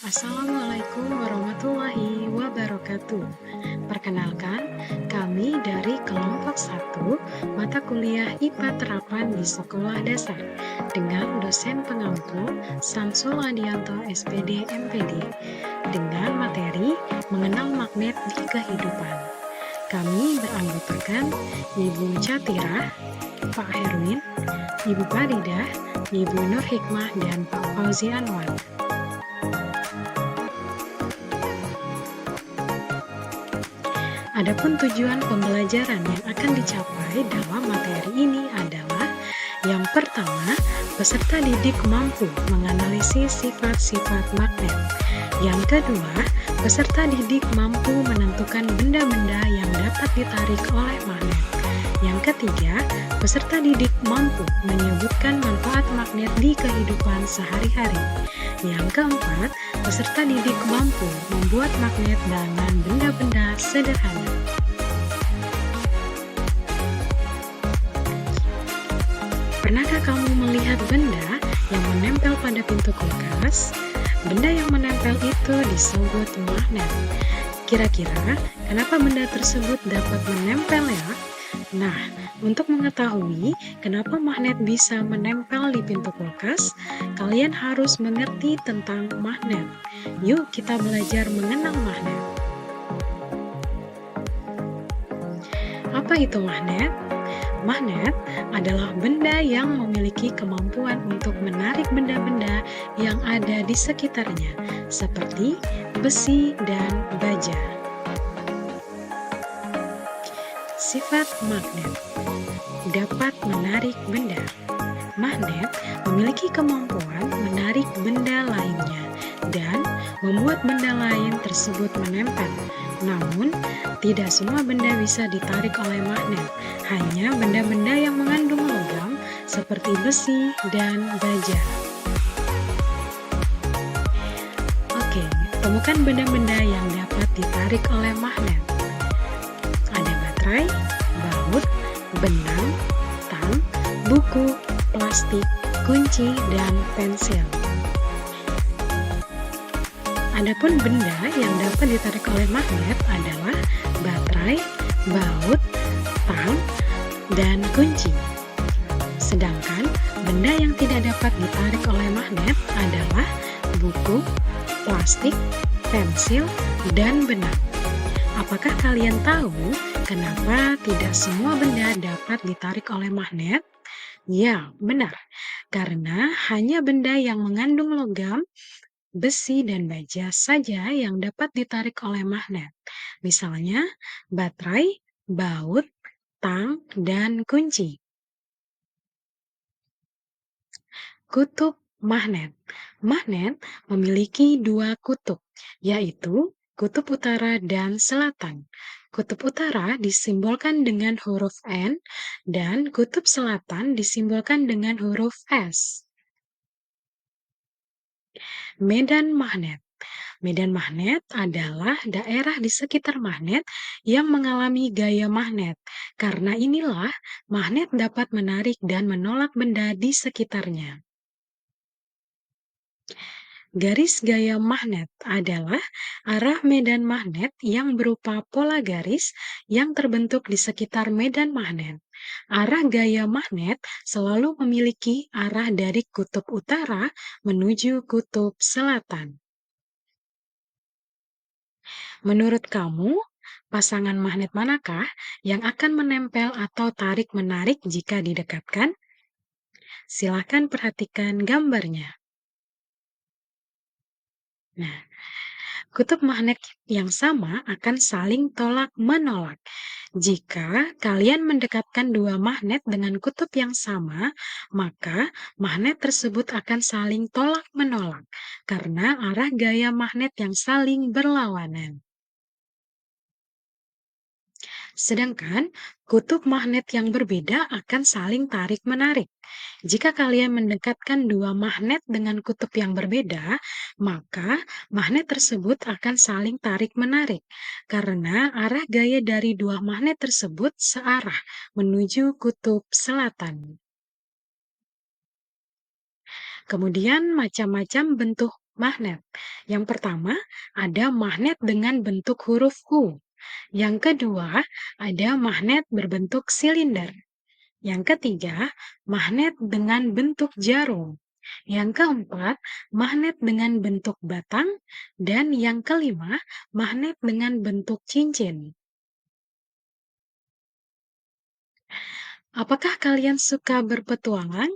Assalamualaikum warahmatullahi wabarakatuh. Perkenalkan, kami dari kelompok 1 mata kuliah IPA Terapan di Sekolah Dasar dengan dosen pengampu Samsul Adianto SPD MPD dengan materi mengenal magnet di kehidupan. Kami beranggotakan Ibu Catirah, Pak Herwin, Ibu Faridah, Ibu Nur Hikmah, dan Pak Fauzi Anwar. Adapun tujuan pembelajaran yang akan dicapai dalam materi ini adalah yang pertama, peserta didik mampu menganalisis sifat-sifat magnet. Yang kedua, peserta didik mampu menentukan benda-benda yang dapat ditarik oleh magnet. Yang ketiga, peserta didik mampu menyebutkan manfaat magnet di kehidupan sehari-hari. Yang keempat, peserta didik mampu membuat magnet dengan benda-benda sederhana. Pernahkah kamu melihat benda yang menempel pada pintu kulkas? Benda yang menempel itu disebut magnet. Kira-kira kenapa benda tersebut dapat menempel ya? Nah, untuk mengetahui kenapa magnet bisa menempel di pintu kulkas, kalian harus mengerti tentang magnet. Yuk kita belajar mengenal magnet. Apa itu magnet? Magnet adalah benda yang memiliki kemampuan untuk menarik benda-benda yang ada di sekitarnya, seperti besi dan baja. Sifat magnet dapat menarik benda. Magnet memiliki kemampuan menarik benda lainnya dan membuat benda lain tersebut menempel. Namun, tidak semua benda bisa ditarik oleh magnet, hanya benda-benda yang mengandung logam seperti besi dan baja. Oke, temukan benda-benda yang dapat ditarik oleh magnet. Ada baterai, baut, benang, tang, buku, plastik, kunci, dan pensil. Adapun benda yang dapat ditarik oleh magnet adalah baterai, baut, tang, dan kunci. Sedangkan benda yang tidak dapat ditarik oleh magnet adalah buku, plastik, pensil, dan benang. Apakah kalian tahu kenapa tidak semua benda dapat ditarik oleh magnet? Ya, benar. Karena hanya benda yang mengandung logam, besi, dan baja saja yang dapat ditarik oleh magnet. Misalnya, baterai, baut, tang, dan kunci. Kutub magnet. Magnet memiliki dua kutub, yaitu kutub utara dan selatan. Kutub utara disimbolkan dengan huruf N dan kutub selatan disimbolkan dengan huruf S. Medan magnet. Medan magnet adalah daerah di sekitar magnet yang mengalami gaya magnet. Karena inilah magnet dapat menarik dan menolak benda di sekitarnya. Garis gaya magnet adalah arah medan magnet yang berupa pola garis yang terbentuk di sekitar medan magnet. Arah gaya magnet selalu memiliki arah dari kutub utara menuju kutub selatan. Menurut kamu, pasangan magnet manakah yang akan menempel atau tarik-menarik jika didekatkan? Silakan perhatikan gambarnya. Nah, kutub magnet yang sama akan saling tolak-menolak. Jika kalian mendekatkan dua magnet dengan kutub yang sama, maka magnet tersebut akan saling tolak-menolak karena arah gaya magnet yang saling berlawanan. Sedangkan kutub magnet yang berbeda akan saling tarik-menarik. Jika kalian mendekatkan dua magnet dengan kutub yang berbeda, maka magnet tersebut akan saling tarik-menarik karena arah gaya dari dua magnet tersebut searah menuju kutub selatan. Kemudian macam-macam bentuk magnet. Yang pertama, ada magnet dengan bentuk huruf U. Yang kedua, ada magnet berbentuk silinder. Yang ketiga, magnet dengan bentuk jarum. Yang keempat, magnet dengan bentuk batang. Dan yang kelima, magnet dengan bentuk cincin. Apakah kalian suka berpetualang?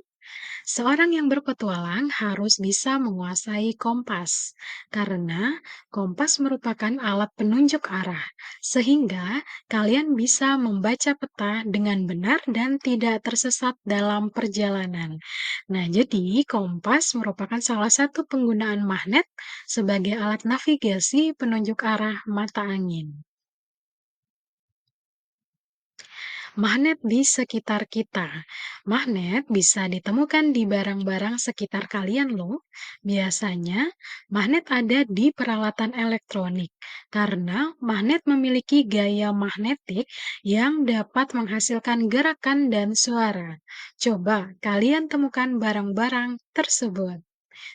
Seorang yang berpetualang harus bisa menguasai kompas, karena kompas merupakan alat penunjuk arah, sehingga kalian bisa membaca peta dengan benar dan tidak tersesat dalam perjalanan. Nah, jadi kompas merupakan salah satu penggunaan magnet sebagai alat navigasi penunjuk arah mata angin. Magnet di sekitar kita. Magnet bisa ditemukan di barang-barang sekitar kalian loh. Biasanya, magnet ada di peralatan elektronik karena magnet memiliki gaya magnetik yang dapat menghasilkan gerakan dan suara. Coba kalian temukan barang-barang tersebut.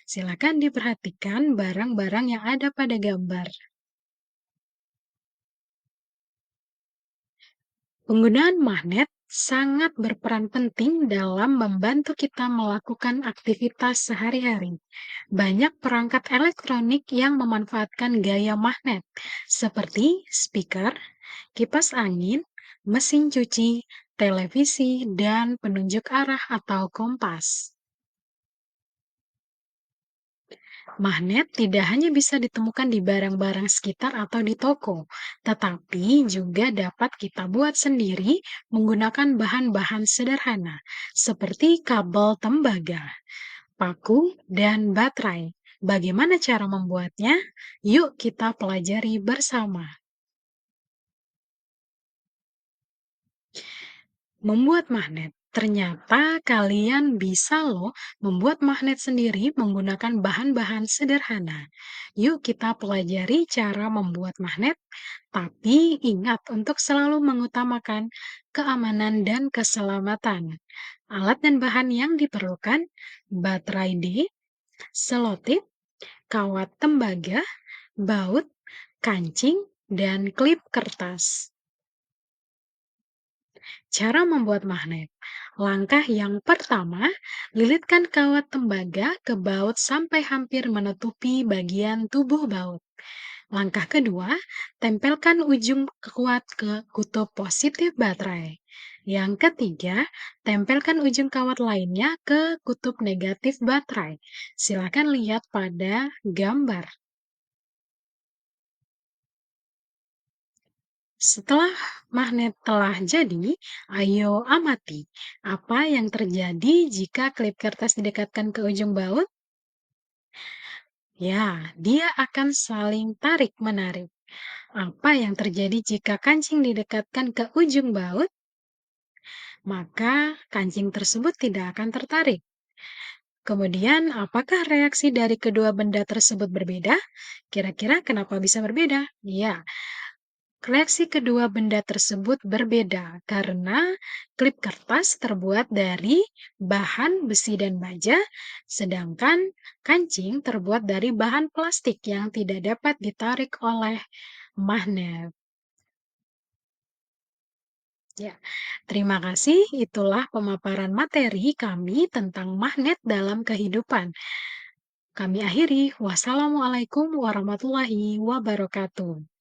Silakan diperhatikan barang-barang yang ada pada gambar. Penggunaan magnet sangat berperan penting dalam membantu kita melakukan aktivitas sehari-hari. Banyak perangkat elektronik yang memanfaatkan gaya magnet, seperti speaker, kipas angin, mesin cuci, televisi, dan penunjuk arah atau kompas. Magnet tidak hanya bisa ditemukan di barang-barang sekitar atau di toko, tetapi juga dapat kita buat sendiri menggunakan bahan-bahan sederhana seperti kabel tembaga, paku, dan baterai. Bagaimana cara membuatnya? Yuk kita pelajari bersama. Membuat magnet. Ternyata kalian bisa loh membuat magnet sendiri menggunakan bahan-bahan sederhana. Yuk kita pelajari cara membuat magnet, tapi ingat untuk selalu mengutamakan keamanan dan keselamatan. Alat dan bahan yang diperlukan, baterai D, selotip, kawat tembaga, baut, kancing, dan klip kertas. Cara membuat magnet. Langkah yang pertama, lilitkan kawat tembaga ke baut sampai hampir menutupi bagian tubuh baut. Langkah kedua, tempelkan ujung kuat ke kutub positif baterai. Yang ketiga, tempelkan ujung kawat lainnya ke kutub negatif baterai. Silakan lihat pada gambar. Setelah magnet telah jadi, ayo amati apa yang terjadi jika klip kertas didekatkan ke ujung baut. Ya, dia akan saling tarik-menarik. Apa yang terjadi jika kancing didekatkan ke ujung baut? Maka kancing tersebut tidak akan tertarik. Kemudian, apakah reaksi dari kedua benda tersebut berbeda? Kira-kira kenapa bisa berbeda? Ya, reaksi kedua benda tersebut berbeda karena klip kertas terbuat dari bahan besi dan baja, sedangkan kancing terbuat dari bahan plastik yang tidak dapat ditarik oleh magnet. Ya, terima kasih. Itulah pemaparan materi kami tentang magnet dalam kehidupan. Kami akhiri. Wassalamualaikum warahmatullahi wabarakatuh.